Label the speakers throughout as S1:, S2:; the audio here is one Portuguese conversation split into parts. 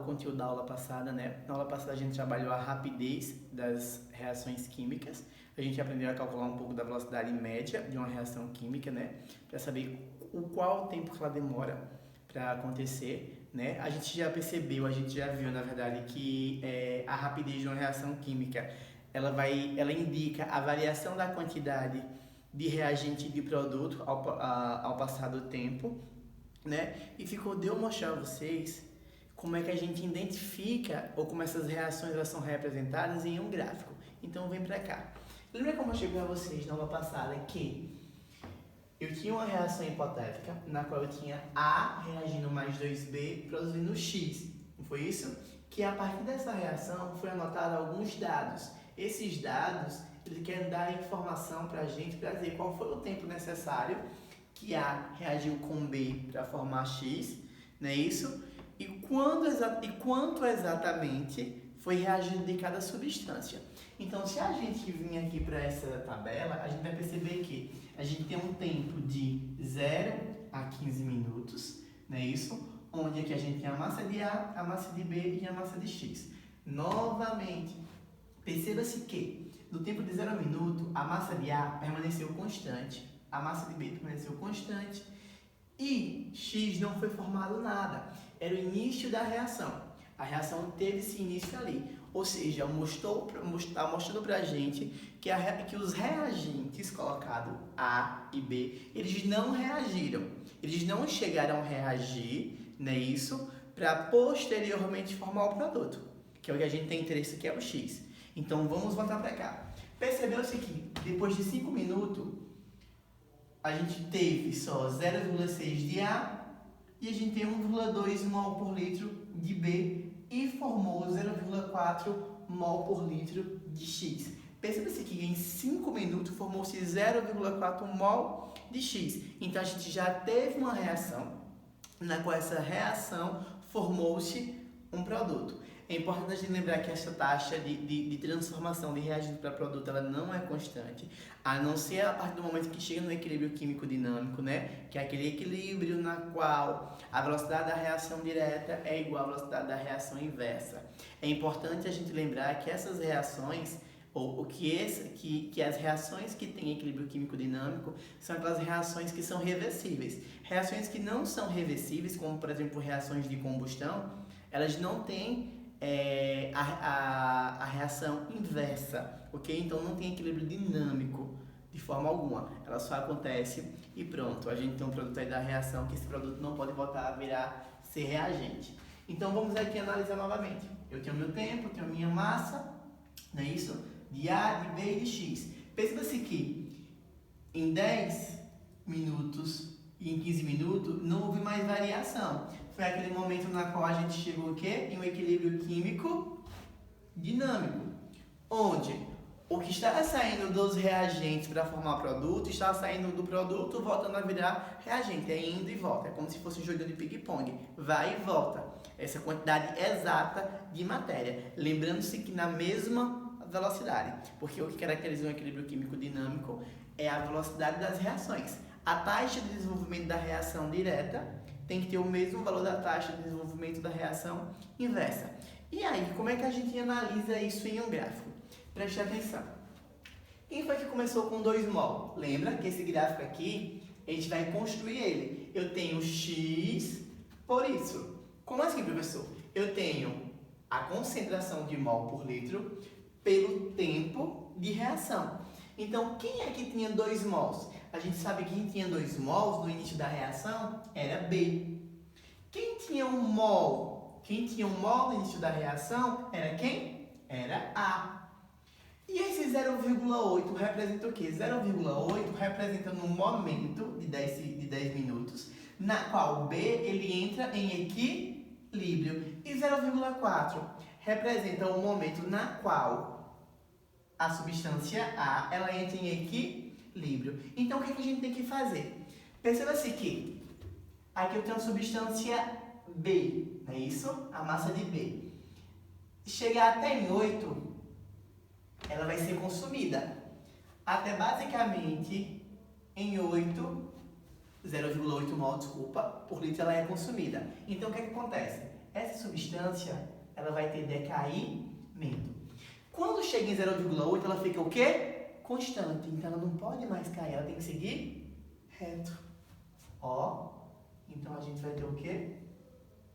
S1: conteúdo da aula passada, né? Na aula passada a gente trabalhou a rapidez das reações químicas. A gente aprendeu a calcular um pouco da velocidade média de uma reação química, né? Para saber qual o tempo que ela demora para acontecer, né? A gente já percebeu, a gente já viu, na verdade, que a rapidez de uma reação química, ela indica a variação da quantidade de reagente de produto ao passar do tempo, né? E de eu mostrar a vocês como é que a gente identifica ou como essas reações elas são representadas em um gráfico. Então vem pra cá. Lembra como eu cheguei a vocês na aula passada que eu tinha uma reação hipotética na qual eu tinha A reagindo mais 2B produzindo X, não foi isso? Que a partir dessa reação foi anotado alguns dados. Esses dados, eles querem dar informação pra gente para dizer qual foi o tempo necessário que A reagiu com B para formar X, não é isso? E quanto exatamente foi reagido de cada substância. Então, se a gente vir aqui para essa tabela, a gente vai perceber que a gente tem um tempo de 0 a 15 minutos, não é isso? Onde aqui a gente tem a massa de A, a massa de B e a massa de X. Novamente, perceba-se que no tempo de 0 minuto, a massa de A permaneceu constante, a massa de B permaneceu constante e X não foi formado nada. Era o início da reação. A reação teve esse início ali. Ou seja, está mostrando para a gente que os reagentes colocados A e B, eles não reagiram. Eles não chegaram a reagir, não é isso? Para posteriormente formar o produto, que é o que a gente tem interesse, que é o X. Então, vamos voltar para cá. Percebeu-se que depois de 5 minutos, a gente teve só 0,6 de A e a gente tem 1,2 mol por litro de B e formou 0,4 mol por litro de X. Perceba-se que em 5 minutos formou-se 0,4 mol de X. Então a gente já teve uma reação, na qual essa reação formou-se um produto. É importante a gente lembrar que essa taxa de transformação de reagente para produto ela não é constante, a não ser a partir do momento que chega no equilíbrio químico-dinâmico, né? Que é aquele equilíbrio na qual a velocidade da reação direta é igual à velocidade da reação inversa. É importante a gente lembrar que essas reações, que as reações que têm equilíbrio químico-dinâmico são aquelas reações que são reversíveis. Reações que não são reversíveis, como por exemplo reações de combustão, elas não têm a reação inversa, ok? Então não tem equilíbrio dinâmico de forma alguma, ela só acontece e pronto, a gente tem um produto aí da reação que esse produto não pode voltar a ser reagente. Então vamos aqui analisar novamente. Eu tenho meu tempo, tenho minha massa, não é isso? De A, de B e de X. Perceba-se que em 10 minutos e em 15 minutos não houve mais variação. Foi aquele momento na qual a gente chegou o quê? Em um equilíbrio químico dinâmico, onde o que estava saindo dos reagentes para formar produto, estava saindo do produto, voltando a virar reagente, é indo e volta, é como se fosse um jogo de ping-pong, vai e volta, essa quantidade exata de matéria, lembrando-se que na mesma velocidade, porque o que caracteriza um equilíbrio químico dinâmico é a velocidade das reações. A taxa de desenvolvimento da reação direta tem que ter o mesmo valor da taxa de desenvolvimento da reação inversa. E aí, como é que a gente analisa isso em um gráfico? Preste atenção. Quem foi que começou com 2 mol? Lembra que esse gráfico aqui, a gente vai construir ele. Eu tenho X por isso. Como assim, professor? Eu tenho a concentração de mol por litro pelo tempo de reação. Então, quem é que tinha 2 mols? A gente sabe que quem tinha 2 mols no início da reação era B. Quem tinha 1 mol? Quem tinha 1 mol no início da reação era quem? Era A. E esse 0,8 representa o quê? 0,8 representa no momento de 10 minutos, na qual B ele entra em equilíbrio. E 0,4 representa o momento na qual a substância A ela entra em equilíbrio. Então, o que a gente tem que fazer? Perceba-se que aqui eu tenho a substância B, não é isso? A massa de B. Chegar até em 8, ela vai ser consumida. Até basicamente em 0,8 mol, por litro ela é consumida. Então, o que acontece? essa substância ela vai ter decaimento. Quando chega em 0,8, ela fica o quê? Constante. Então, ela não pode mais cair, ela tem que seguir reto. Ó, então a gente vai ter o quê?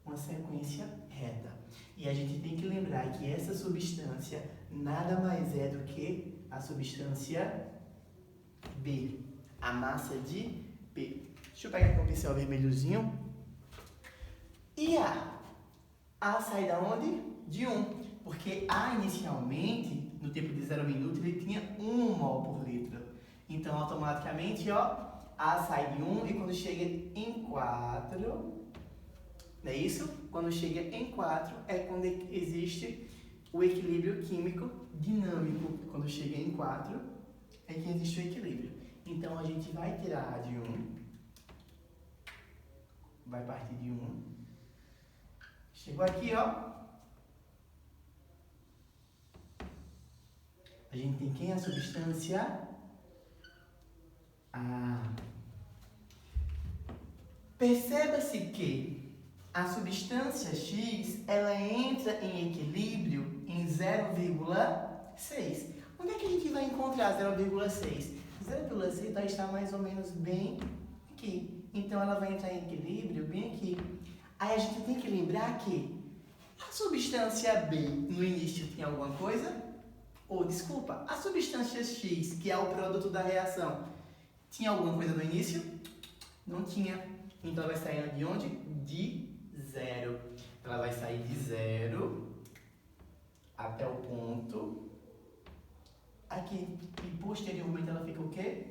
S1: Uma sequência reta. E a gente tem que lembrar que essa substância nada mais é do que a substância B, a massa de B. Deixa eu pegar aqui um pincel vermelhozinho. E A sai da onde? De 1. Porque A inicialmente, no tempo de 0 minuto, ele tinha 1 mol por litro. Então, automaticamente, ó, A sai de 1 e quando chega em 4, não é isso? Quando chega em 4 é quando existe o equilíbrio químico dinâmico. Quando chega em 4 é que existe o equilíbrio. Então, a gente vai tirar A de 1, vai partir de 1. Chegou aqui, ó. A gente tem quem? A substância A. Perceba-se que a substância X, ela entra em equilíbrio em 0,6. Onde é que a gente vai encontrar 0,6? 0,6 vai estar mais ou menos bem aqui. Então, ela vai entrar em equilíbrio bem aqui. Aí, a gente tem que lembrar que a substância B, no início, tem alguma coisa? Ou, desculpa, a substância X, que é o produto da reação, tinha alguma coisa no início? Não tinha. Então, ela vai sair de onde? De 0. Ela vai sair de 0 até o ponto aqui. E, posteriormente, ela fica o quê?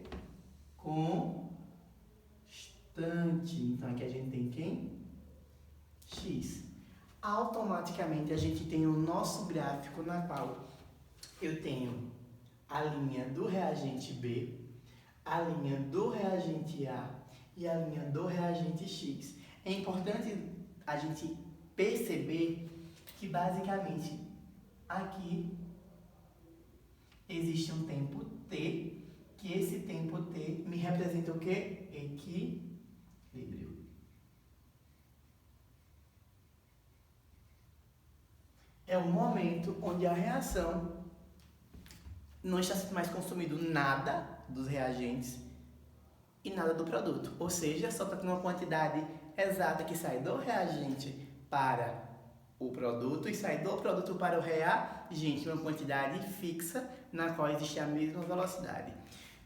S1: Constante. Então, aqui a gente tem quem? X. Automaticamente, a gente tem o nosso gráfico na qual eu tenho a linha do reagente B, a linha do reagente A e a linha do reagente X. É importante a gente perceber que, basicamente, aqui existe um tempo T, que esse tempo T me representa o quê? Equilíbrio. É o momento onde a reação não está sendo mais consumido nada dos reagentes e nada do produto. Ou seja, só está tendo uma quantidade exata que sai do reagente para o produto e sai do produto para o reagente, uma quantidade fixa na qual existe a mesma velocidade.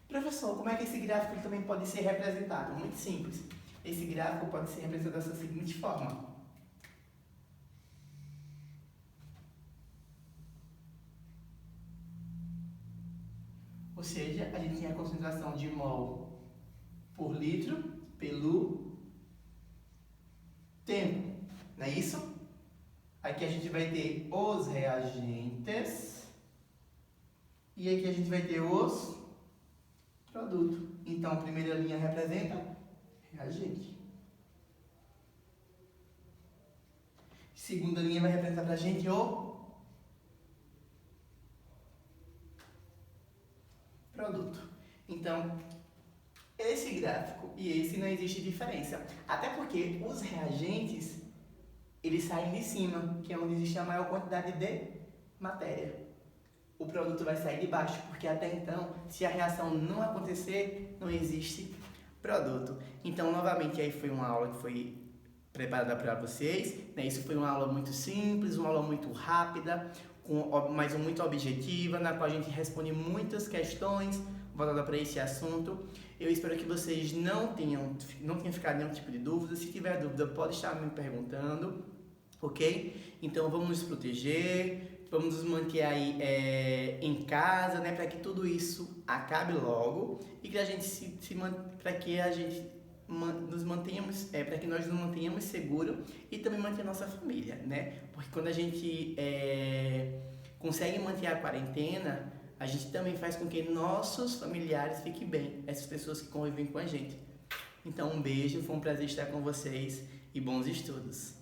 S1: Professor, como é que esse gráfico também pode ser representado? Muito simples. Esse gráfico pode ser representado dessa seguinte forma. Ou seja, a gente tem a concentração de mol por litro pelo tempo, não é isso? Aqui a gente vai ter os reagentes e aqui a gente vai ter os produtos. Então, a primeira linha representa reagente. Segunda linha vai representar para a gente o produto. Então, esse gráfico e esse não existe diferença. Até porque os reagentes, eles saem de cima, que é onde existe a maior quantidade de matéria. O produto vai sair de baixo, porque até então, se a reação não acontecer, não existe produto. Então, novamente, aí foi uma aula que foi preparada para vocês, né? Isso foi uma aula muito simples, uma aula muito rápida, mas muito objetiva, na qual a gente responde muitas questões voltadas para esse assunto. Eu espero que vocês não tenham ficado nenhum tipo de dúvida. Se tiver dúvida, pode estar me perguntando, ok? Então, vamos nos proteger, vamos nos manter aí em casa, né? Para que tudo isso acabe logo e que a gente para que nós nos mantenhamos seguros e também manter a nossa família, né? Porque quando a gente consegue manter a quarentena, a gente também faz com que nossos familiares fiquem bem, essas pessoas que convivem com a gente. Então, um beijo, foi um prazer estar com vocês e bons estudos.